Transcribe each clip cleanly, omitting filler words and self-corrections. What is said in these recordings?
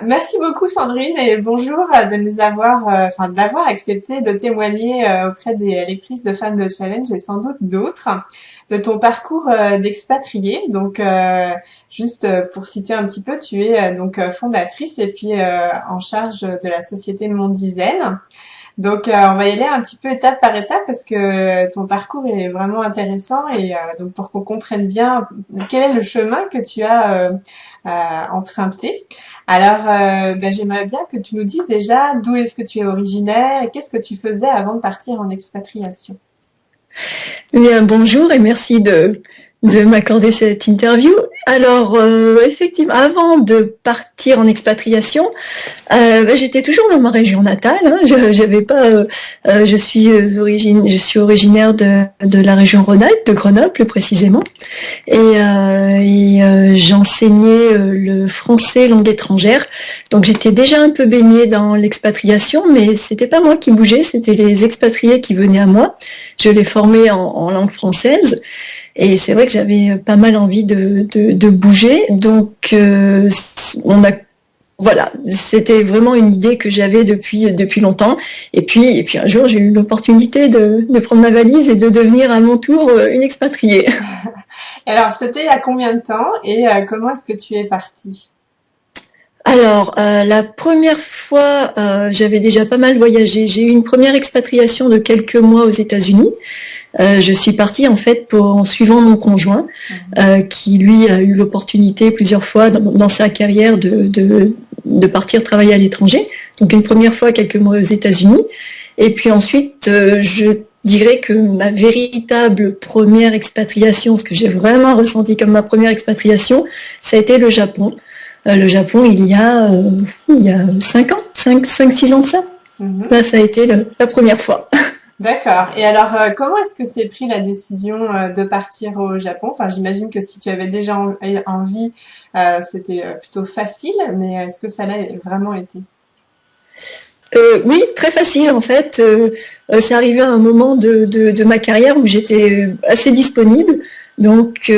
Merci beaucoup Sandrine et bonjour de nous avoir, d'avoir accepté de témoigner auprès des lectrices de Femmes de Challenge et sans doute d'autres de ton parcours d'expatriée. Donc, juste pour situer un petit peu, tu es fondatrice et puis en charge de la société Mondizaine. Donc, on va y aller un petit peu étape par étape parce que ton parcours est vraiment intéressant et donc pour qu'on comprenne bien quel est le chemin que tu as emprunté. Alors, j'aimerais bien que tu nous dises déjà d'où est-ce que tu es originaire et qu'est-ce que tu faisais avant de partir en expatriation. Bien, bonjour et merci de m'accorder cette interview. Alors, effectivement, avant de partir en expatriation, j'étais toujours dans ma région natale. Hein. J'avais pas, je suis originaire de la région Rhône-Alpes, de Grenoble plus précisément, j'enseignais le français langue étrangère. Donc, j'étais déjà un peu baignée dans l'expatriation, mais c'était pas moi qui bougeais, c'était les expatriés qui venaient à moi. Je les formais en langue française. Et c'est vrai que j'avais pas mal envie de bouger, donc voilà, c'était vraiment une idée que j'avais depuis longtemps. Et puis un jour, j'ai eu l'opportunité de prendre ma valise et de devenir à mon tour une expatriée. Alors, c'était il y a combien de temps et comment est-ce que tu es partie? Alors, la première fois, j'avais déjà pas mal voyagé. J'ai eu une première expatriation de quelques mois aux États-Unis. Je suis partie en fait en suivant mon conjoint, qui lui a eu l'opportunité plusieurs fois dans sa carrière de partir travailler à l'étranger. Donc une première fois quelques mois aux États-Unis, et puis ensuite je dirais que ma véritable première expatriation, ce que j'ai vraiment ressenti comme ma première expatriation, ça a été le Japon. Le Japon, il y a 5 ans, 6 ans de ça. Là, ça a été la première fois. D'accord. Et alors, comment est-ce que c'est pris la décision de partir au Japon? Enfin, j'imagine que si tu avais déjà envie, c'était plutôt facile, mais est-ce que ça l'a vraiment été? Oui, très facile en fait. C'est arrivé à un moment de ma carrière où j'étais assez disponible. Donc,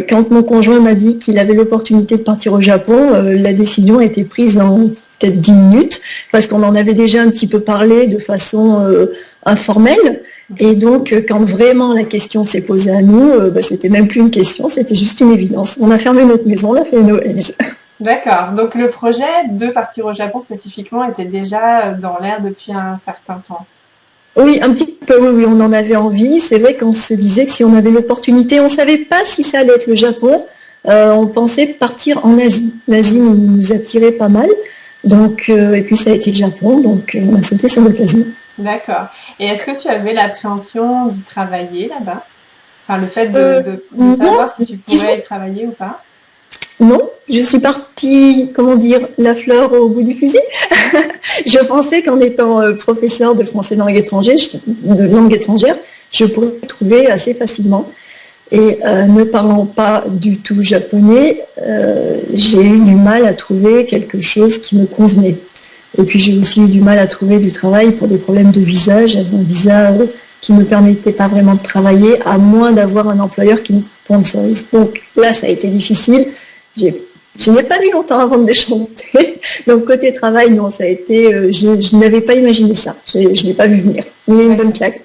quand mon conjoint m'a dit qu'il avait l'opportunité de partir au Japon, la décision a été prise en peut-être 10 minutes, parce qu'on en avait déjà un petit peu parlé de façon informelle. Et donc, quand vraiment la question s'est posée à nous, c'était même plus une question, c'était juste une évidence. On a fermé notre maison, on a fait une valise. D'accord. Donc, le projet de partir au Japon spécifiquement était déjà dans l'air depuis un certain temps. Oui, un petit peu, oui, on en avait envie. C'est vrai qu'on se disait que si on avait l'opportunité, on savait pas si ça allait être le Japon. On pensait partir en Asie. L'Asie nous attirait pas mal. Donc, et puis ça a été le Japon, donc on a sauté sur l'occasion. D'accord. Et est-ce que tu avais l'appréhension d'y travailler là-bas? Enfin, le fait de Non, savoir si tu pourrais y travailler ou pas? non, je suis partie, comment dire, la fleur au bout du fusil. Je pensais qu'en étant professeur de français de langue étrangère, je pourrais trouver assez facilement. Et ne parlant pas du tout japonais, j'ai eu du mal à trouver quelque chose qui me convenait. Et puis j'ai aussi eu du mal à trouver du travail pour des problèmes de visa. J'avais un visa qui ne me permettait pas vraiment de travailler, à moins d'avoir un employeur qui me sponsorise. Donc là, ça a été difficile. Je n'ai pas mis longtemps avant de déchanter. Donc côté travail, non, ça a été. Je n'avais pas imaginé ça. Je n'ai pas vu venir. Mais une bonne claque.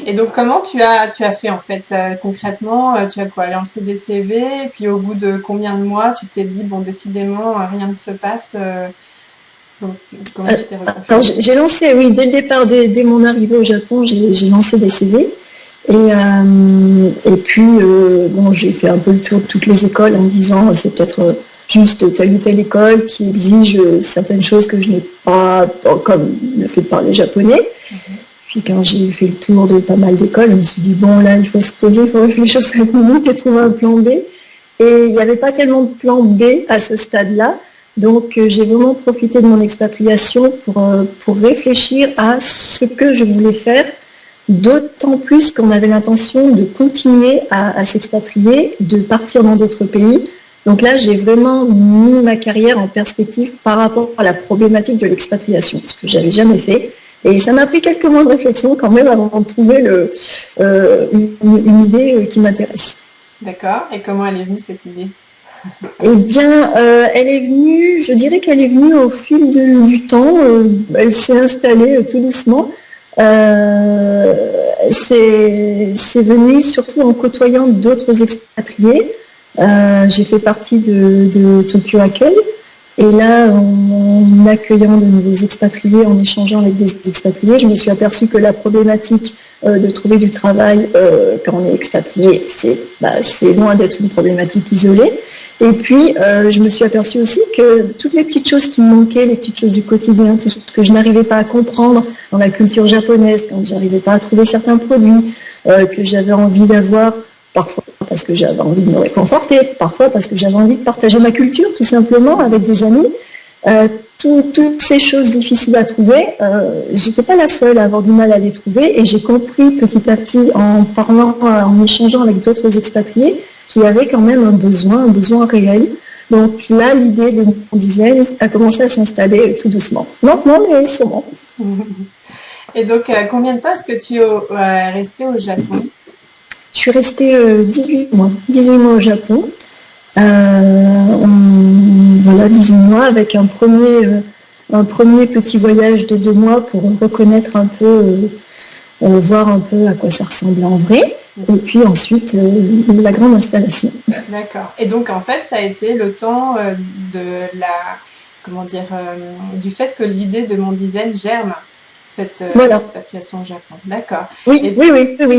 Et donc, comment tu as fait en fait concrètement? Tu as quoi? Lancé des CV, et puis au bout de combien de mois, tu t'es dit bon, décidément, rien ne se passe. Donc, comment tu t'es Alors reconfiguré? j'ai lancé, oui, dès le départ, dès mon arrivée au Japon, j'ai lancé des CV. Et puis, bon, j'ai fait un peu le tour de toutes les écoles en me disant c'est peut-être juste telle ou telle école qui exige certaines choses que je n'ai pas, comme le fait de parler japonais. Puis quand j'ai fait le tour de pas mal d'écoles, je me suis dit bon là, il faut se poser, il faut réfléchir 5 minutes et trouver un plan B. Et il n'y avait pas tellement de plan B à ce stade-là. Donc j'ai vraiment profité de mon expatriation pour réfléchir à ce que je voulais faire. D'autant plus qu'on avait l'intention de continuer à s'expatrier, de partir dans d'autres pays. Donc là, j'ai vraiment mis ma carrière en perspective par rapport à la problématique de l'expatriation, ce que j'avais jamais fait. Et ça m'a pris quelques mois de réflexion quand même avant de trouver une idée qui m'intéresse. D'accord. Et comment elle est venue cette idée? Eh bien, elle est venue, je dirais qu'elle est venue au fil du temps. Elle s'est installée tout doucement. C'est venu surtout en côtoyant d'autres expatriés. J'ai fait partie de Tokyo Accueil. Et là, en accueillant de nouveaux expatriés, en échangeant avec des expatriés, je me suis aperçue que la problématique de trouver du travail quand on est expatrié, c'est loin d'être une problématique isolée. Et puis, je me suis aperçue aussi que toutes les petites choses qui me manquaient, les petites choses du quotidien, tout ce que je n'arrivais pas à comprendre dans la culture japonaise, quand j'arrivais pas à trouver certains produits que j'avais envie d'avoir, parfois parce que j'avais envie de me réconforter, parfois parce que j'avais envie de partager ma culture, tout simplement, avec des amis. Toutes ces choses difficiles à trouver, j'étais pas la seule à avoir du mal à les trouver, et j'ai compris petit à petit en parlant, en échangeant avec d'autres expatriés, qu'il y avait quand même un besoin réel. Donc là, l'idée de mon design a commencé à s'installer tout doucement. Lentement, mais sûrement. Et donc, combien de temps est-ce que tu es resté au Japon? Je suis restée 18 mois au Japon. Voilà, 18 mois avec un premier petit voyage de 2 mois pour reconnaître un peu, voir un peu à quoi ça ressemble en vrai. Et puis ensuite, la grande installation. D'accord. Et donc, en fait, ça a été le temps du fait que l'idée de mon design germe cette expatriation au Japon. D'accord. Oui.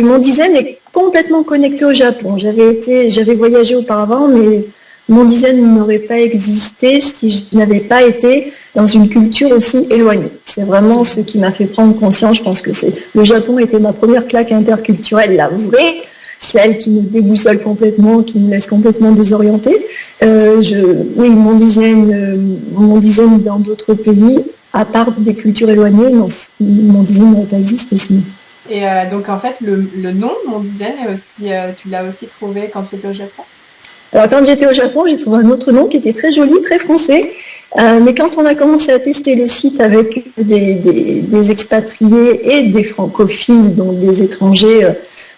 Mon design est complètement connecté au Japon. J'avais voyagé auparavant, mais mon design n'aurait pas existé si je n'avais pas été dans une culture aussi éloignée. C'est vraiment ce qui m'a fait prendre conscience. Je pense que le Japon était ma première claque interculturelle, la vraie, celle qui nous déboussole complètement, qui nous laisse complètement désorientés. Mon design dans d'autres pays, à part des cultures éloignées, non, mon design n'aurait pas existé sinon. Et donc en fait, le nom, mon design, est aussi, tu l'as aussi trouvé quand tu étais au Japon? Alors quand j'étais au Japon, j'ai trouvé un autre nom qui était très joli, très français. Mais quand on a commencé à tester le site avec des expatriés et des francophiles, donc des étrangers,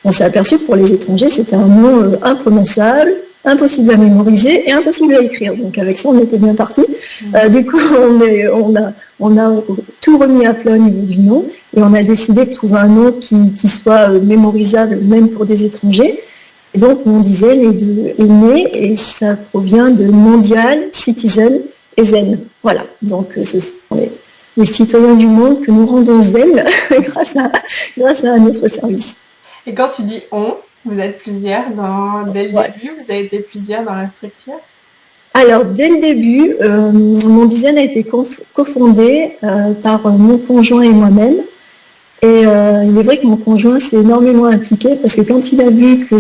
on s'est aperçu que pour les étrangers, c'était un nom imprononçable, impossible à mémoriser et impossible à écrire. Donc avec ça, on était bien parti. Du coup, on a tout remis à plat au niveau du nom et on a décidé de trouver un nom qui soit mémorisable même pour des étrangers. Et donc, mon design est né et ça provient de Mondial, Citizen et Zen. Voilà. Donc, ce sont les citoyens du monde que nous rendons zen grâce à notre service. Et quand tu dis on, vous êtes plusieurs dès le début, vous avez été plusieurs dans la structure? Alors, dès le début, mon design a été cofondé par mon conjoint et moi-même. Et il est vrai que mon conjoint s'est énormément impliqué parce que quand il a vu que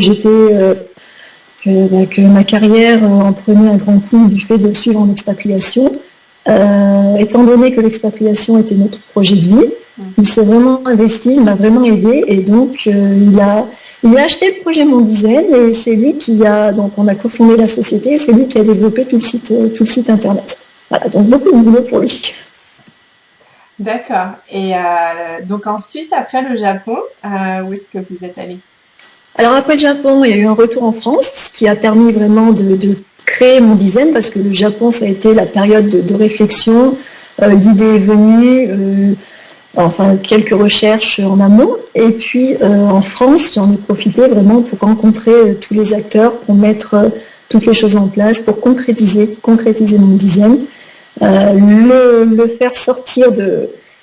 que ma carrière en prenait un grand coup du fait de suivre en expatriation, étant donné que l'expatriation était notre projet de vie, il s'est vraiment investi, il m'a vraiment aidé et donc il a acheté le projet Mon Design et c'est lui donc on a cofondé la société et c'est lui qui a développé tout le site internet. Voilà, donc beaucoup de boulot pour lui. D'accord. Et donc ensuite, après le Japon, où est-ce que vous êtes allé? Alors après le Japon, il y a eu un retour en France, ce qui a permis vraiment de créer Mon Design, parce que le Japon, ça a été la période de réflexion. L'idée est venue, quelques recherches en amont. Et puis en France, j'en ai profité vraiment pour rencontrer tous les acteurs, pour mettre toutes les choses en place, pour concrétiser Mon Design. Le faire sortir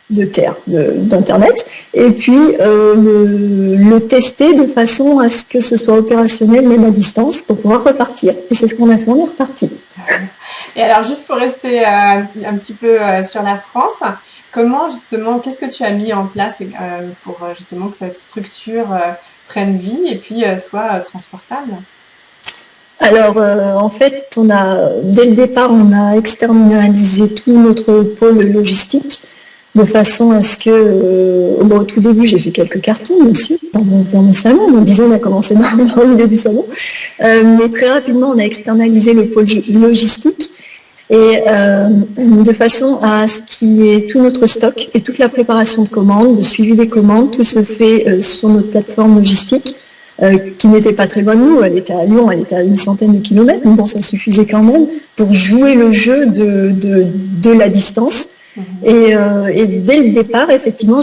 d'internet et puis le tester de façon à ce que ce soit opérationnel même à distance pour pouvoir repartir et c'est ce qu'on a fait, on est reparti. Et alors juste pour rester un petit peu sur la France, comment justement, qu'est-ce que tu as mis en place pour justement que cette structure prenne vie et puis soit transportable? Alors, en fait, dès le départ, on a externalisé tout notre pôle logistique de façon à ce que, au tout début, j'ai fait quelques cartons, bien sûr, dans mon salon. Mon design a commencé dans le milieu du salon. Mais très rapidement, on a externalisé le pôle logistique et de façon à ce qu'il y ait tout notre stock et toute la préparation de commandes, le suivi des commandes, tout se fait sur notre plateforme logistique. qui n'était pas très loin de nous. Elle était à Lyon, elle était à une centaine de kilomètres, mais bon, ça suffisait quand même pour jouer le jeu de la distance. Et dès le départ, effectivement,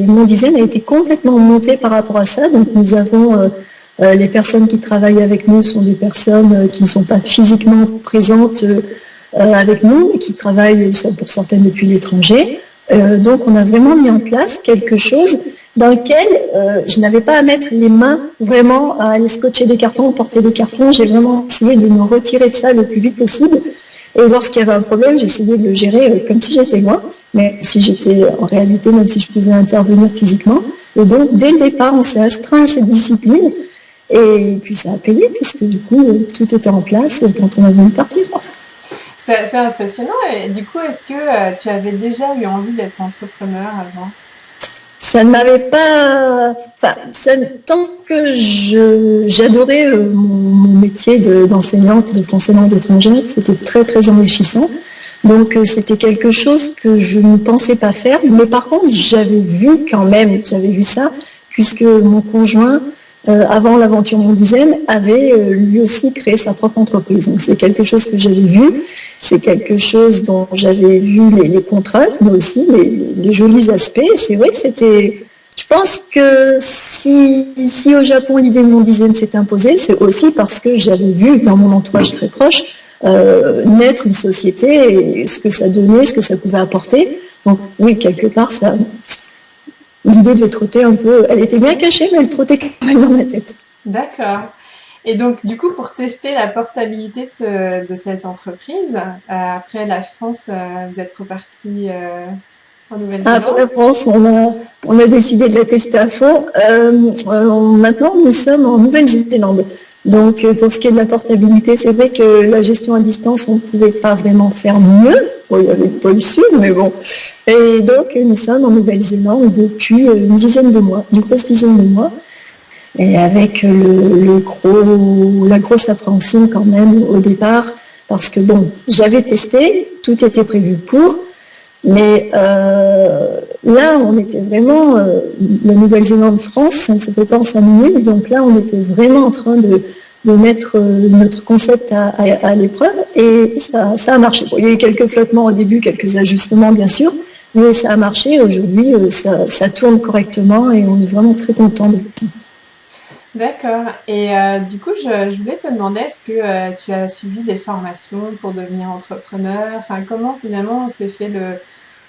mon dizaine a été complètement monté par rapport à ça. Donc nous avons les personnes qui travaillent avec nous sont des personnes qui ne sont pas physiquement présentes avec nous, mais qui travaillent pour certaines depuis l'étranger. Donc on a vraiment mis en place quelque chose dans lequel je n'avais pas à mettre les mains vraiment à aller scotcher des cartons, porter des cartons. J'ai vraiment essayé de me retirer de ça le plus vite possible. Et lorsqu'il y avait un problème, j'essayais de le gérer comme si j'étais moi, mais si j'étais en réalité, même si je pouvais intervenir physiquement. Et donc, dès le départ, on s'est astreint à cette discipline. Et puis ça a payé, puisque du coup, tout était en place quand on a voulu partir. C'est impressionnant. Et du coup, est-ce que tu avais déjà eu envie d'être entrepreneur avant? Ça ne m'avait pas... Enfin, tant que j'adorais mon métier d'enseignante de français langue étrangère, c'était très très enrichissant. Donc c'était quelque chose que je ne pensais pas faire, mais par contre j'avais vu ça, puisque mon conjoint, avant l'aventure Mondizaine, avait lui aussi créé sa propre entreprise. Donc c'est quelque chose que j'avais vu, c'est quelque chose dont j'avais vu les contraintes, mais aussi les jolis aspects. Et c'est vrai que c'était... Je pense que si au Japon l'idée de Mondizaine s'est imposée, c'est aussi parce que j'avais vu dans mon entourage très proche naître une société et ce que ça donnait, ce que ça pouvait apporter. Donc oui, quelque part, l'idée devait trotter un peu. Elle était bien cachée, mais elle trottait quand même dans ma tête. D'accord. Et donc, du coup, pour tester la portabilité de cette entreprise, après la France, vous êtes reparti en Nouvelle-Zélande? Après la France, on a décidé de la tester à fond. Maintenant, nous sommes en Nouvelle-Zélande. Donc, pour ce qui est de la portabilité, c'est vrai que la gestion à distance, on ne pouvait pas vraiment faire mieux. Bon, il y avait le pôle sud, mais bon. Et donc, nous sommes en Nouvelle-Zélande depuis une grosse dizaine de mois. Et avec la grosse appréhension quand même au départ, parce que bon, j'avais testé, tout était prévu pour, mais là, on était vraiment, la Nouvelle-Zélande-France, ça ne se fait pas en 5 minutes, donc là, on était vraiment en train de mettre notre concept à l'épreuve, et ça a marché. Bon, il y a eu quelques flottements au début, quelques ajustements bien sûr, mais ça a marché. Aujourd'hui, ça tourne correctement et on est vraiment très contents de tout. D'accord. Et du coup, je voulais te demander, est-ce que tu as suivi des formations pour devenir entrepreneur? Enfin, comment finalement s'est fait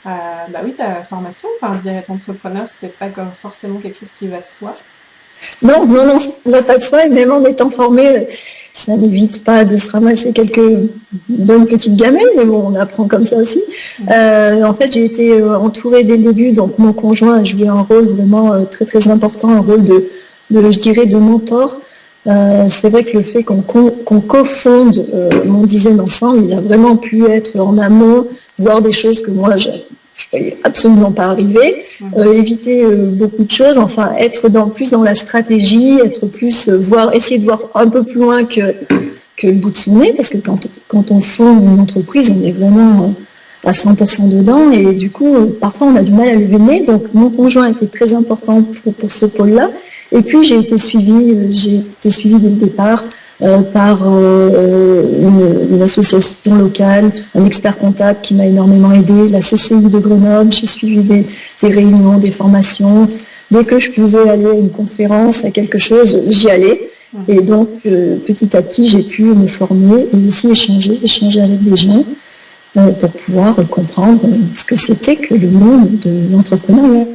bah oui, ta formation. Enfin, je dirais être entrepreneur, c'est pas comme forcément quelque chose qui va de soi. Non, ça ne va pas de soi, et même en étant formé, ça n'évite pas de se ramasser quelques bonnes petites gamelles, mais bon, on apprend comme ça aussi. En fait, j'ai été entourée dès le début, donc mon conjoint a joué un rôle vraiment très très important, un rôle je dirais, de mentor. C'est vrai que le fait qu'on cofonde Mondizaine ensemble, il a vraiment pu être en amont, voir des choses que moi je ne voyais absolument pas arriver, éviter beaucoup de choses, enfin être plus dans la stratégie, être plus essayer de voir un peu plus loin que le bout de son nez, parce que quand on fonde une entreprise, on est vraiment à 100% dedans, et du coup parfois on a du mal à lever le nez. Donc mon conjoint était très important pour ce pôle-là. Et puis j'ai été suivie dès le départ par une association locale, un expert comptable qui m'a énormément aidé, la CCI de Grenoble. J'ai suivi des réunions, des formations. Dès que je pouvais aller à une conférence, à quelque chose, j'y allais. Et donc petit à petit, j'ai pu me former et aussi échanger avec des gens pour pouvoir comprendre ce que c'était que le monde de l'entrepreneuriat.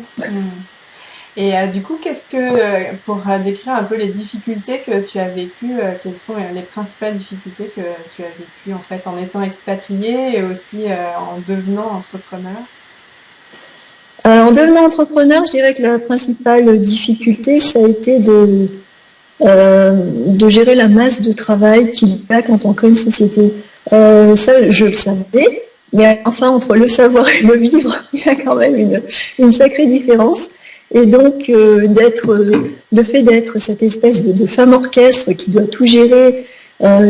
Et du coup, pour décrire un peu les difficultés que tu as vécues, quelles sont les principales difficultés que tu as vécues en fait en étant expatrié et aussi en devenant entrepreneur? En devenant entrepreneur, je dirais que la principale difficulté, ça a été de gérer la masse de travail qu'il y a quand on crée une société. Ça, je le savais, mais enfin, entre le savoir et le vivre, il y a quand même une sacrée différence. Et donc, le fait d'être cette espèce de femme orchestre qui doit tout gérer,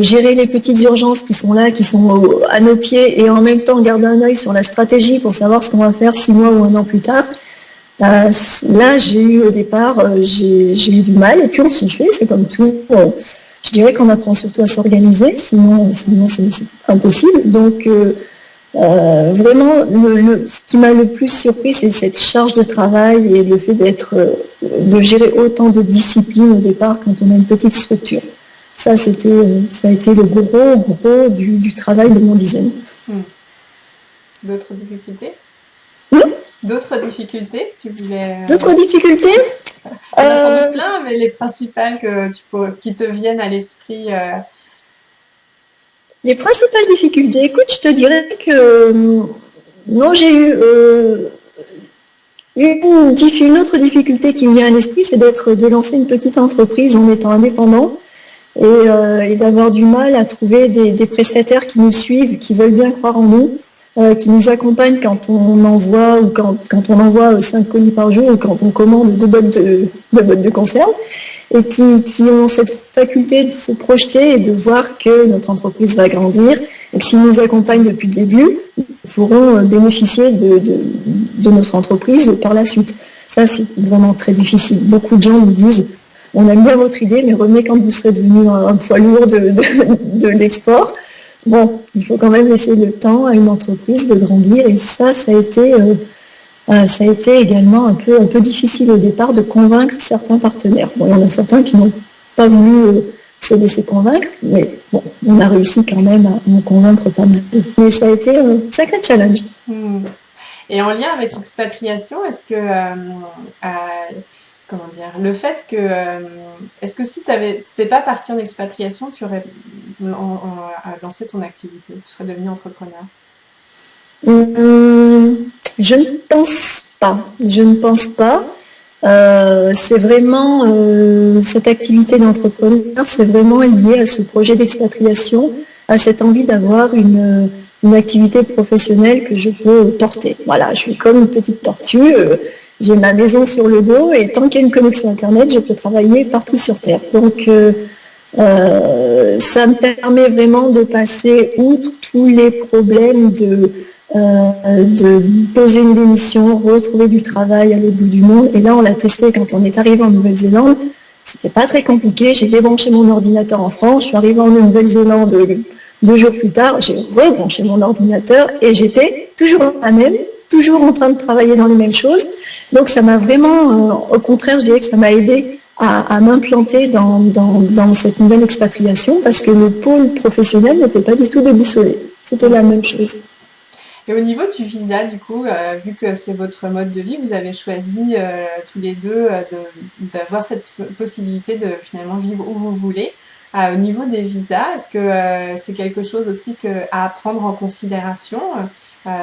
gérer les petites urgences qui sont là, qui sont à nos pieds, et en même temps garder un œil sur la stratégie pour savoir ce qu'on va faire 6 mois ou 1 an plus tard, Là, j'ai eu au départ, j'ai eu du mal, et puis on s'y fait, c'est comme tout. Je dirais qu'on apprend surtout à s'organiser, sinon c'est impossible. Donc, vraiment, ce qui m'a le plus surpris, c'est cette charge de travail et le fait de gérer autant de disciplines au départ quand on a une petite structure. Ça a été le gros du travail de mon design. D'autres difficultés? Hmm? D'autres difficultés que tu voulais... D'autres difficultés? Il y en a sans doute plein, mais les principales qui te viennent à l'esprit. Les principales difficultés, écoute, je te dirais que non, j'ai eu une autre difficulté qui me vient à l'esprit, c'est de lancer une petite entreprise en étant indépendant et d'avoir du mal à trouver des prestataires qui nous suivent, qui veulent bien croire en nous, qui nous accompagnent quand on envoie ou quand on envoie 5 colis par jour ou quand on commande 2 boîtes de conserve et qui ont cette faculté de se projeter et de voir que notre entreprise va grandir et que s'ils nous accompagnent depuis le début, ils pourront bénéficier de notre entreprise par la suite. Ça, c'est vraiment très difficile. Beaucoup de gens nous disent « On aime bien votre idée, mais revenez quand vous serez devenu un poids lourd de l'export ». Bon, il faut quand même laisser le temps à une entreprise de grandir et ça a été également un peu difficile au départ de convaincre certains partenaires. Bon, il y en a certains qui n'ont pas voulu se laisser convaincre, mais bon, on a réussi quand même à en convaincre pas mal. Mais ça a été un sacré challenge. Et en lien avec l'expatriation, est-ce que comment dire, le fait que est-ce que si tu n'étais pas parti en expatriation, tu aurais lancé ton activité, tu serais devenu entrepreneur? Je ne pense pas. C'est vraiment cette activité d'entrepreneur, c'est vraiment lié à ce projet d'expatriation, à cette envie d'avoir une activité professionnelle que je peux porter. Voilà, je suis comme une petite tortue, j'ai ma maison sur le dos et tant qu'il y a une connexion Internet, je peux travailler partout sur Terre. Donc, ça me permet vraiment de passer outre tous les problèmes de poser une démission, retrouver du travail à l'autre bout du monde. Et là, on l'a testé quand on est arrivé en Nouvelle-Zélande. C'était pas très compliqué. J'ai débranché mon ordinateur en France. Je suis arrivée en Nouvelle-Zélande 2 jours plus tard. J'ai rebranché mon ordinateur et j'étais toujours la même, toujours en train de travailler dans les mêmes choses. Donc, ça m'a vraiment, au contraire, je dirais que ça m'a aidé à m'implanter dans cette nouvelle expatriation parce que le pôle professionnel n'était pas du tout déboussolé. C'était la même chose. Et au niveau du visa, du coup, vu que c'est votre mode de vie, vous avez choisi tous les deux d'avoir cette possibilité de finalement vivre où vous voulez. Au niveau des visas, est-ce que c'est quelque chose aussi à prendre en considération?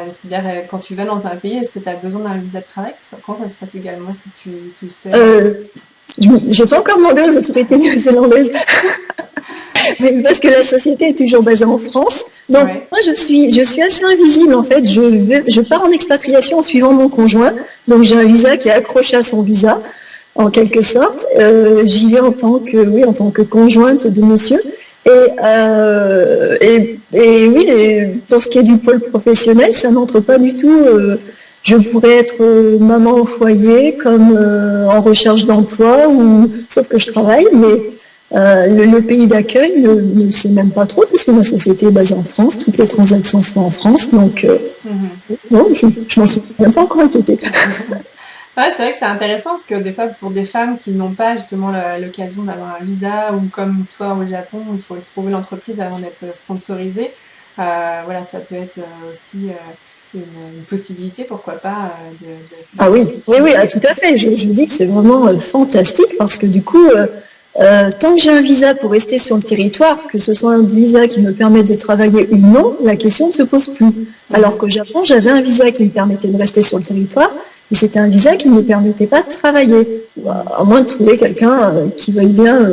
C'est-à-dire, quand tu vas dans un pays, est-ce que tu as besoin d'un visa de travail? Comment ça se passe légalement? Est-ce que tu sais? J'ai pas encore demandé aux autorités néo-zélandaises. Mais parce que la société est toujours basée en France. Donc, ouais. Moi, je suis assez invisible, en fait. Je pars en expatriation en suivant mon conjoint. Donc, j'ai un visa qui est accroché à son visa, en quelque sorte. J'y vais en tant que conjointe de monsieur. Et oui, pour ce qui est du pôle professionnel, ça n'entre pas du tout. Je pourrais être maman au foyer, comme en recherche d'emploi, sauf que je travaille, mais le pays d'accueil ne le sait même pas trop, puisque ma société est basée en France, toutes les transactions sont en France, donc non, je m'en suis même pas encore inquiétée. Ouais, c'est vrai que c'est intéressant, parce que des fois, pour des femmes qui n'ont pas justement l'occasion d'avoir un visa, ou comme toi au Japon, il faut trouver l'entreprise avant d'être sponsorisée, voilà, ça peut être aussi... une possibilité, pourquoi pas Ah oui, tout à fait. Je dis que c'est vraiment fantastique parce que du coup, tant que j'ai un visa pour rester sur le territoire, que ce soit un visa qui me permette de travailler ou non, la question ne se pose plus. Alors qu'au Japon, j'avais un visa qui me permettait de rester sur le territoire, mais c'était un visa qui ne me permettait pas de travailler, à moins de trouver quelqu'un qui veuille bien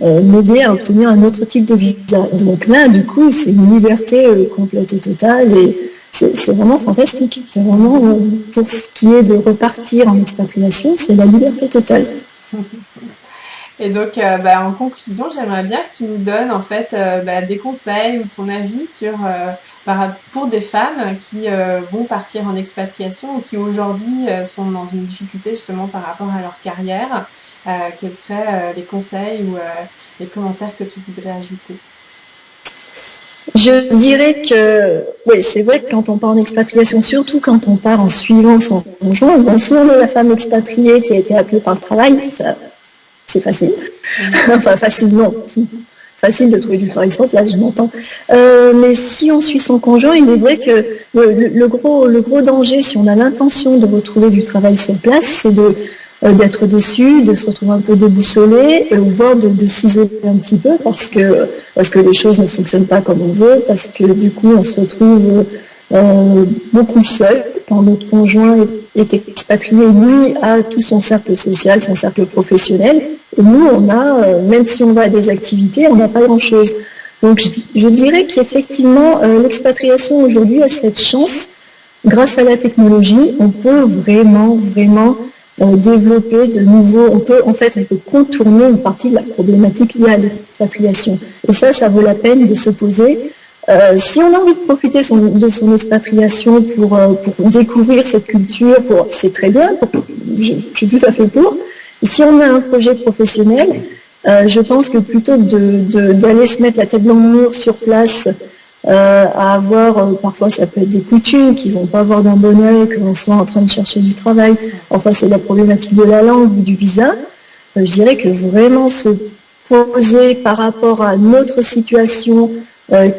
m'aider à obtenir un autre type de visa. Donc là, du coup, c'est une liberté complète et totale et c'est vraiment fantastique. C'est vraiment, pour ce qui est de repartir en expatriation, c'est la liberté totale. Et donc, en conclusion, j'aimerais bien que tu nous donnes en fait des conseils ou ton avis sur pour des femmes qui vont partir en expatriation ou qui aujourd'hui sont dans une difficulté justement par rapport à leur carrière. Quels seraient les conseils ou les commentaires que tu voudrais ajouter? Je dirais que, oui, c'est vrai que quand on part en expatriation, surtout quand on part en suivant son conjoint, bon, si on est la femme expatriée qui a été appelée par le travail, ça, c'est facile. Enfin, facile, non. Facile de trouver du travail sur place, je m'entends. Mais si on suit son conjoint, il est vrai que le gros danger, si on a l'intention de retrouver du travail sur place, c'est d'être déçu, de se retrouver un peu déboussolé, voire de s'isoler un petit peu parce que les choses ne fonctionnent pas comme on veut, parce que du coup on se retrouve beaucoup seul quand notre conjoint est expatrié, lui a tout son cercle social, son cercle professionnel, et nous on a, même si on va à des activités, on n'a pas grand-chose. Donc je dirais qu'effectivement l'expatriation aujourd'hui a cette chance, grâce à la technologie, on peut vraiment développer de nouveaux, on peut contourner une partie de la problématique liée à l'expatriation. Et ça vaut la peine de se poser. Si on a envie de profiter de son expatriation pour découvrir cette culture, c'est très bien, je suis tout à fait pour. Et si on a un projet professionnel, je pense que plutôt d'aller se mettre la tête dans le mur sur place, à avoir, parfois ça peut être des coutumes qui vont pas voir d'un bon œil que l'on soit en train de chercher du travail, enfin c'est la problématique de la langue ou du visa, je dirais que vraiment se poser par rapport à notre situation,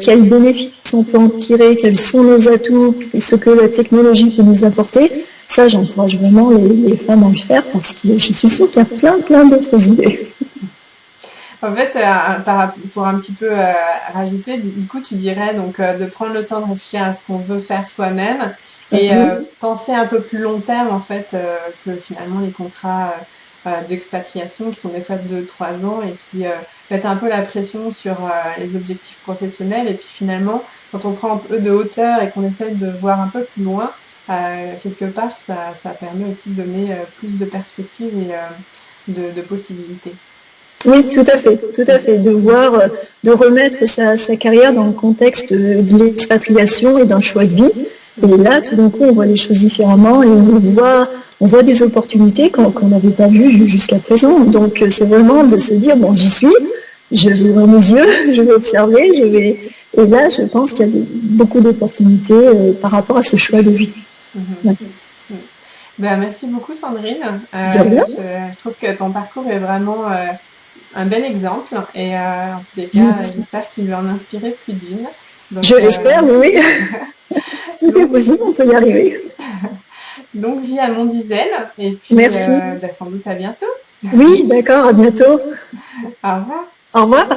quels bénéfices on peut en tirer, quels sont nos atouts et ce que la technologie peut nous apporter, ça j'encourage vraiment les femmes à le faire parce que je suis sûre qu'il y a plein d'autres idées. En fait, pour un petit peu rajouter, du coup, tu dirais donc de prendre le temps de réfléchir à ce qu'on veut faire soi-même et penser un peu plus long terme, en fait, que finalement les contrats d'expatriation qui sont des fois de 2-3 ans et qui mettent un peu la pression sur les objectifs professionnels. Et puis finalement, quand on prend un peu de hauteur et qu'on essaie de voir un peu plus loin, quelque part, ça permet aussi de donner plus de perspectives et de possibilités. Oui, tout à fait. De remettre sa carrière dans le contexte de l'expatriation et d'un choix de vie. Et là, tout d'un coup, on voit les choses différemment et on voit des opportunités qu'on n'avait pas vues jusqu'à présent. Donc, c'est vraiment de se dire, bon, j'y suis, je vais ouvrir mes yeux, je vais observer, et là, je pense qu'il y a beaucoup d'opportunités par rapport à ce choix de vie. Ouais. Merci beaucoup, Sandrine. De rien. Je trouve que ton parcours est vraiment un bel exemple et en tous les cas, j'espère qu'il va en inspirer plus d'une. Donc, je l'espère, oui. Tout est possible, on peut y arriver. Longue vie à Mondizel et puis merci. Sans doute à bientôt. Oui, d'accord, à bientôt. Au revoir. Au revoir.